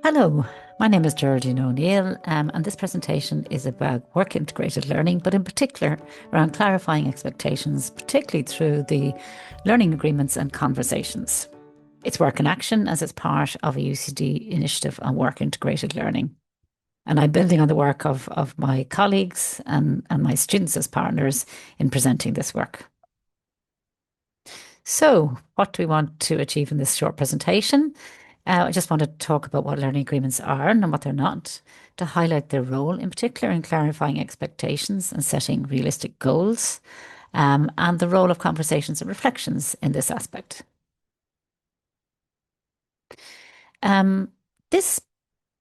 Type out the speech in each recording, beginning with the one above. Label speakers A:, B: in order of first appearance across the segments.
A: Hello, my name is Geraldine O'Neill, and this presentation is about work integrated learning, but in particular around clarifying expectations, particularly through the learning agreements and conversations. It's work in action as it's part of a UCD initiative on work integrated learning. And I'm building on the work of my colleagues and my students as partners in presenting this work. So, what do we want to achieve in this short presentation? I just want to talk about what learning agreements are and what they're not, to highlight their role, in particular in clarifying expectations and setting realistic goals, and the role of conversations and reflections in this aspect. This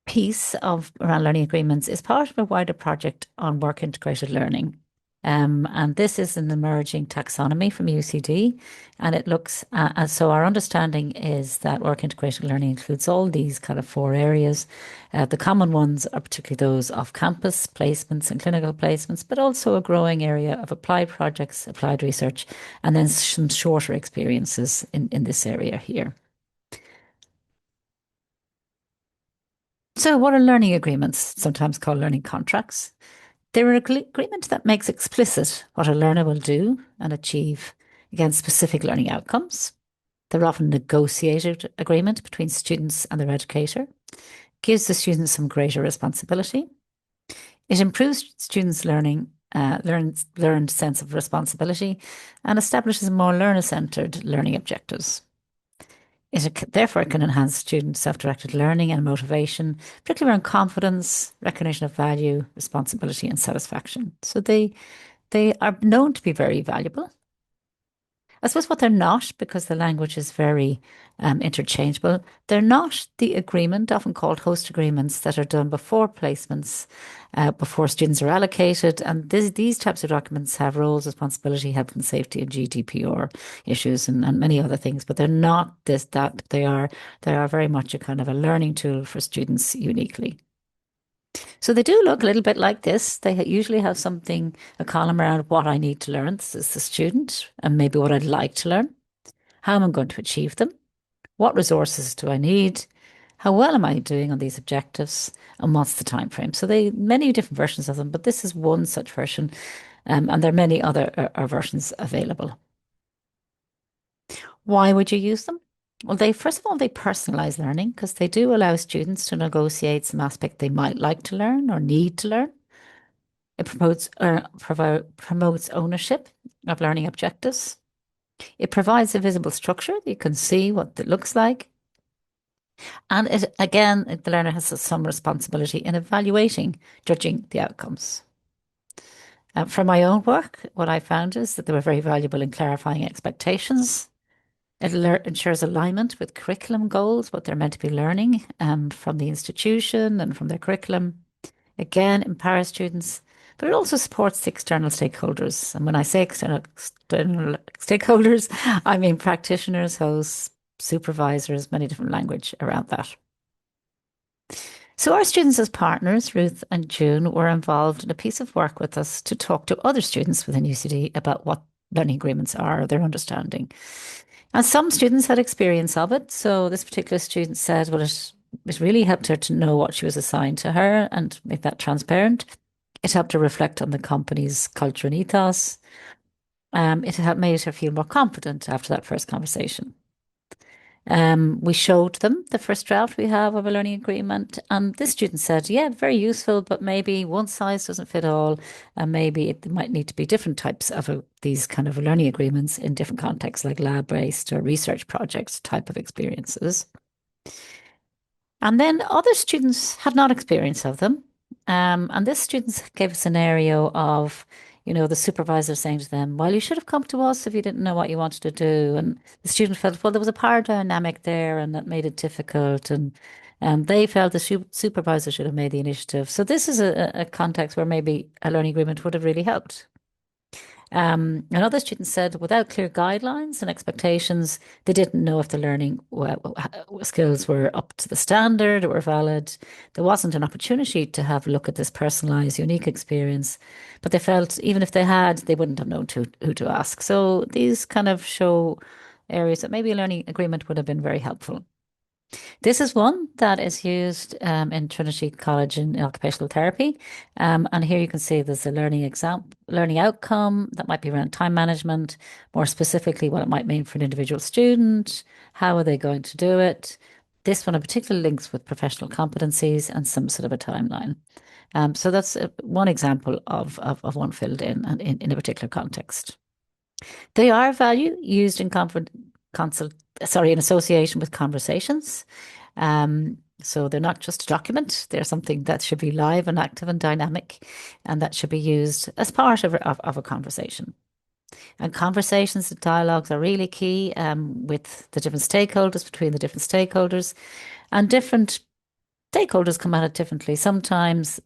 A: piece of around learning agreements is part of a wider project on work integrated learning. And this is an emerging taxonomy from UCD, and it looks so our understanding is that work integrated learning includes all these kind of four areas. The common ones are particularly those off campus placements and clinical placements, but also a growing area of applied projects, applied research, and then some shorter experiences in this area here. So, what are learning agreements, sometimes called learning contracts? They're an agreement that makes explicit what a learner will do and achieve against specific learning outcomes. They're often negotiated agreement between students and their educator, gives the students some greater responsibility. It improves students' learned sense of responsibility and establishes more learner-centered learning objectives. Therefore, it can enhance students' self-directed learning and motivation, particularly around confidence, recognition of value, responsibility, and satisfaction. So they are known to be very valuable. I suppose what they're not, because the language is very interchangeable, they're not the agreement, often called host agreements, that are done before placements, before students are allocated. And these types of documents have roles, responsibility, health and safety, and GDPR issues, and many other things. But they're not that. They are very much a kind of a learning tool for students uniquely. So they do look a little bit like this. They usually have something, a column around what I need to learn as a student, and maybe what I'd like to learn, how am I going to achieve them, what resources do I need, how well am I doing on these objectives, and what's the time frame. So they many different versions of them, but this is one such version, and there are many other versions available. Why would you use them? Well, first of all, they personalize learning because they do allow students to negotiate some aspect they might like to learn or need to learn. It promotes ownership of learning objectives. It provides a visible structure. You can see what it looks like. And the learner has some responsibility in evaluating, judging the outcomes. From my own work, what I found is that they were very valuable in clarifying expectations. It ensures alignment with curriculum goals, what they're meant to be learning from the institution and from their curriculum. Again, empowers students, but it also supports the external stakeholders. And when I say external stakeholders, I mean practitioners, hosts, supervisors, many different language around that. So our students as partners, Ruth and June, were involved in a piece of work with us to talk to other students within UCD about what learning agreements are, their understanding. And some students had experience of it. So this particular student said, well, it really helped her to know what she was assigned to her and make that transparent. It helped her reflect on the company's culture and ethos. It had made her feel more confident after that first conversation. We showed them the first draft we have of a learning agreement, and this student said, yeah, very useful, but maybe one size doesn't fit all, and maybe it might need to be different types of these kind of learning agreements in different contexts, like lab-based or research projects type of experiences. And then other students had not experience of them. And this student gave a scenario of, the supervisor saying to them, well, you should have come to us if you didn't know what you wanted to do. And the student felt, well, there was a power dynamic there and that made it difficult. And they felt the supervisor should have made the initiative. So this is a context where maybe a learning agreement would have really helped. Another student said without clear guidelines and expectations, they didn't know if the learning skills were up to the standard or were valid. There wasn't an opportunity to have a look at this personalized, unique experience, but they felt even if they had, they wouldn't have known who to ask. So these kind of show areas that maybe a learning agreement would have been very helpful. This is one that is used in Trinity College in occupational therapy. And here you can see there's a learning outcome that might be around time management, more specifically what it might mean for an individual student, how are they going to do it. This one in particular links with professional competencies and some sort of a timeline. So that's one example of one filled in and in a particular context. They are value used in in association with conversations. So they're not just a document, they're something that should be live and active and dynamic, and that should be used as part of a conversation. And conversations and dialogues are really key with the different stakeholders, between the different stakeholders, and different stakeholders come at it differently. Sometimes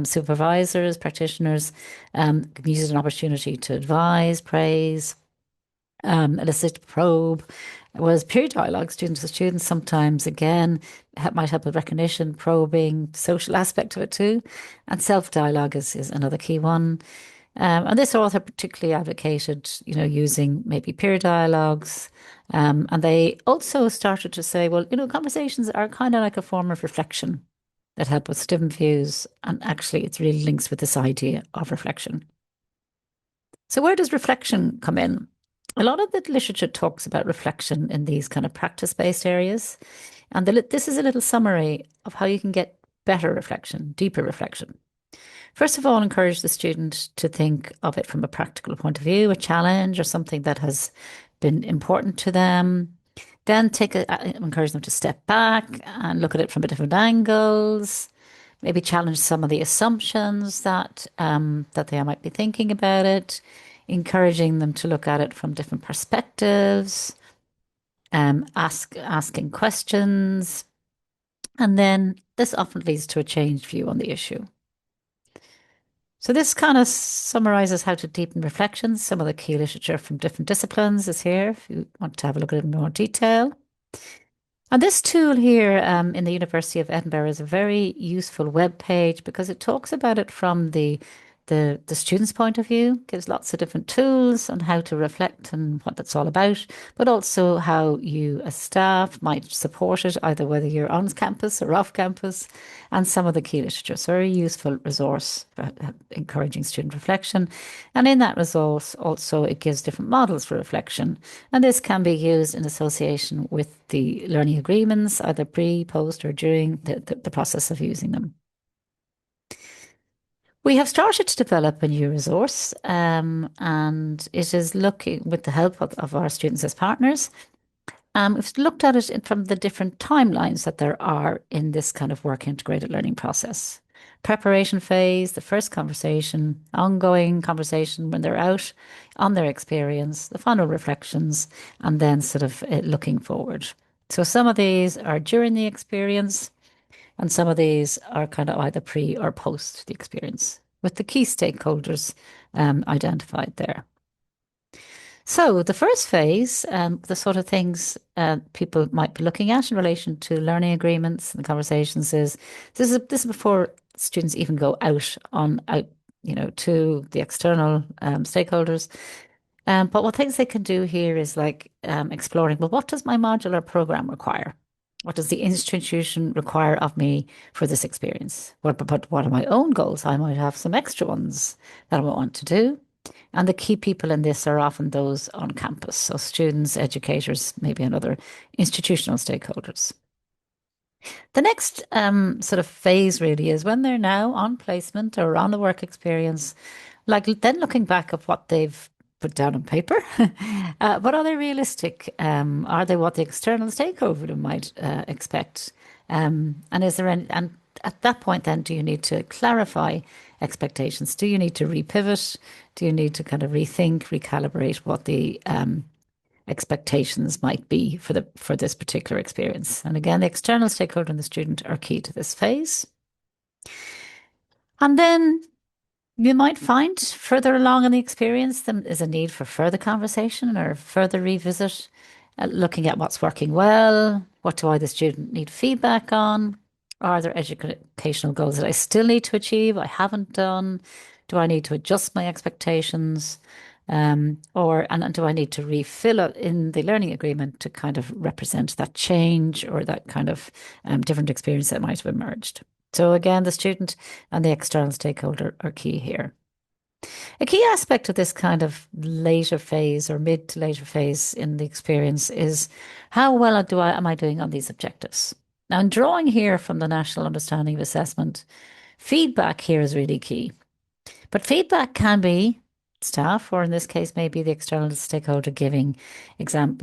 A: supervisors, practitioners can use it as an opportunity to advise, praise, elicit, probe. Whereas peer dialogue, students to students, sometimes again might help with recognition, probing, social aspect of it too. And self dialogue is another key one. And this author particularly advocated, using maybe peer dialogues. And they also started to say, well, conversations are kind of like a form of reflection that help with different views. And actually, it really links with this idea of reflection. So, where does reflection come in? A lot of the literature talks about reflection in these kind of practice based areas. And this is a little summary of how you can get better reflection, deeper reflection. First of all, encourage the student to think of it from a practical point of view, a challenge or something that has been important to them. Then encourage them to step back and look at it from a different angles. Maybe challenge some of the assumptions that they might be thinking about it. Encouraging them to look at it from different perspectives. Asking questions, and then this often leads to a changed view on the issue. So this kind of summarizes how to deepen reflections. Some of the key literature from different disciplines is here if you want to have a look at it in more detail. And this tool here in the University of Edinburgh is a very useful web page because it talks about it from the student's point of view, gives lots of different tools on how to reflect and what that's all about, but also how you as staff might support it, either whether you're on campus or off campus, and some of the key literature. So very useful resource for encouraging student reflection. And in that resource also it gives different models for reflection. And this can be used in association with the learning agreements, either pre, post, or during the process of using them. We have started to develop a new resource, and it is looking with the help of our students as partners. We've looked at it from the different timelines that there are in this kind of work integrated learning process. Preparation phase, the first conversation, ongoing conversation when they're out on their experience, the final reflections, and then sort of looking forward. So some of these are during the experience, and some of these are kind of either pre or post the experience, with the key stakeholders identified there. So the first phase, the sort of things people might be looking at in relation to learning agreements and conversations is this is before students even go out to the external stakeholders. But what things they can do here is like exploring, well, what does my modular program require? What does the institution require of me for this experience? But what are my own goals? I might have some extra ones that I want to do. And the key people in this are often those on campus. So students, educators, maybe and other institutional stakeholders. The next sort of phase really is when they're now on placement or on the work experience, like then looking back at what they've put down on paper, but are they realistic? Are they what the external stakeholder might expect? And is there any, and at that point, then, do you need to clarify expectations? Do you need to repivot? Do you need to kind of rethink, recalibrate what the expectations might be for this particular experience? And again, the external stakeholder and the student are key to this phase. And then you might find further along in the experience there is a need for further conversation or further revisit, looking at what's working well, what do I, the student, need feedback on? Are there educational goals that I still need to achieve, I haven't done? Do I need to adjust my expectations? And do I need to refill it in the learning agreement to kind of represent that change or that kind of different experience that might have emerged? So again, the student and the external stakeholder are key here. A key aspect of this kind of later phase or mid to later phase in the experience is how well am I doing on these objectives? Now, I'm drawing here from the National Understanding of Assessment. Feedback here is really key. But feedback can be staff, or in this case, maybe the external stakeholder giving some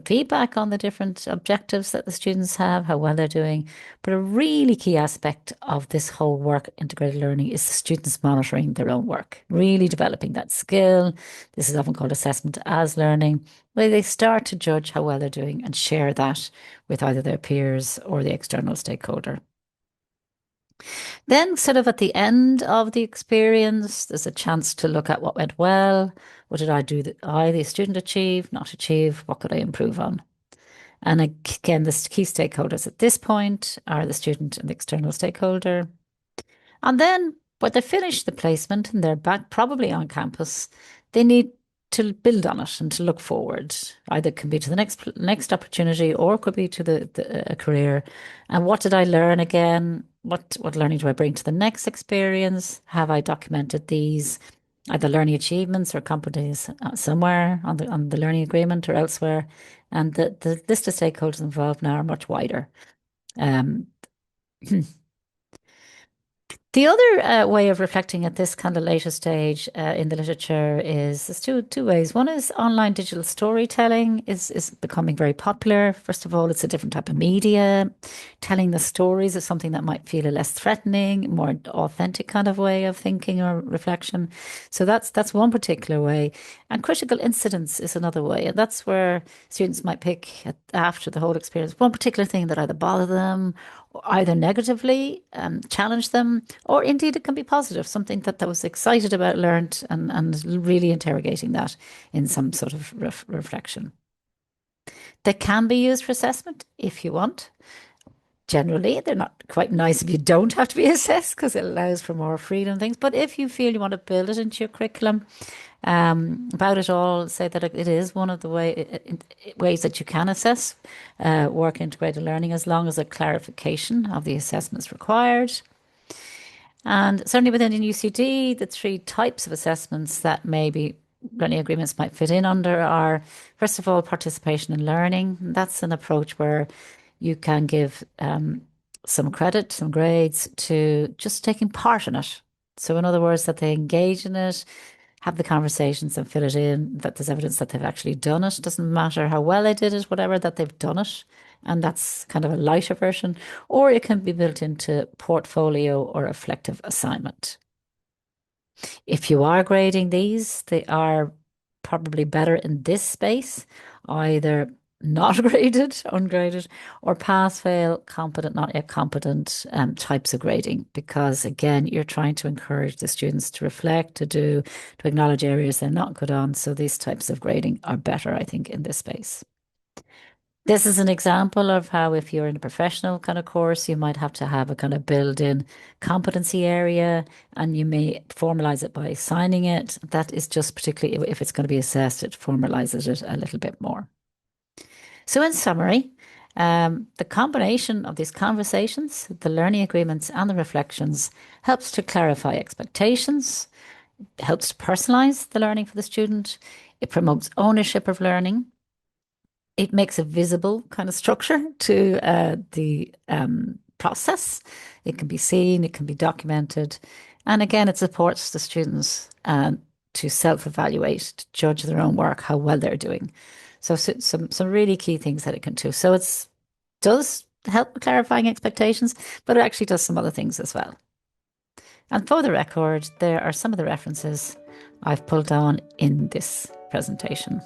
A: feedback on the different objectives that the students have, how well they're doing. But a really key aspect of this whole work, integrated learning, is the students monitoring their own work, really developing that skill. This is often called assessment as learning, where they start to judge how well they're doing and share that with either their peers or the external stakeholder. Then, sort of at the end of the experience, there's a chance to look at what went well. What did I do that I, the student, achieve, not achieve? What could I improve on? And again, the key stakeholders at this point are the student and the external stakeholder. And then, when they finish the placement and they're back probably on campus, they need to build on it and to look forward. Either it can be to the next opportunity or it could be to a career. And what did I learn again? What learning do I bring to the next experience? Have I documented these either learning achievements or competencies somewhere on the learning agreement or elsewhere? And the list of stakeholders involved now are much wider. Um, The other way of reflecting at this kind of later stage in the literature is there's two ways. One is online digital storytelling is becoming very popular. First of all, it's a different type of media. Telling the stories is something that might feel a less threatening, more authentic kind of way of thinking or reflection. So that's one particular way. And critical incidents is another way. And that's where students might pick after the whole experience one particular thing that either bothered them either negatively challenge them, or indeed it can be positive, something that was excited about, learned, and really interrogating that in some sort of reflection. They can be used for assessment if you want. Generally, they're not quite nice if you don't have to be assessed because it allows for more freedom and things. But if you feel you want to build it into your curriculum, about it all, say that it is one of the ways that you can assess work integrated learning as long as a clarification of the assessments required. And certainly within UCD, the three types of assessments that maybe learning agreements might fit in under are, first of all, participation in learning. That's an approach where you can give some credit, some grades to just taking part in it. So in other words, that they engage in it, have the conversations and fill it in, that there's evidence that they've actually done it. It doesn't matter how well they did it, whatever, that they've done it. And that's kind of a lighter version. Or it can be built into portfolio or reflective assignment. If you are grading these, they are probably better in this space, either not graded, ungraded, or pass, fail, competent, not yet competent types of grading. Because again, you're trying to encourage the students to reflect, to acknowledge areas they're not good on. So these types of grading are better, I think, in this space. This is an example of how, if you're in a professional kind of course, you might have to have a kind of built-in competency area, and you may formalize it by assigning it. That is just particularly if it's going to be assessed, it formalizes it a little bit more. So, in summary, the combination of these conversations, the learning agreements, and the reflections helps to clarify expectations, helps to personalize the learning for the student, it promotes ownership of learning. It makes a visible kind of structure to the process. It can be seen, it can be documented. And again, it supports the students to self-evaluate, to judge their own work, how well they're doing. So some really key things that it can do. So it does help with clarifying expectations, but it actually does some other things as well. And for the record, there are some of the references I've pulled on in this presentation.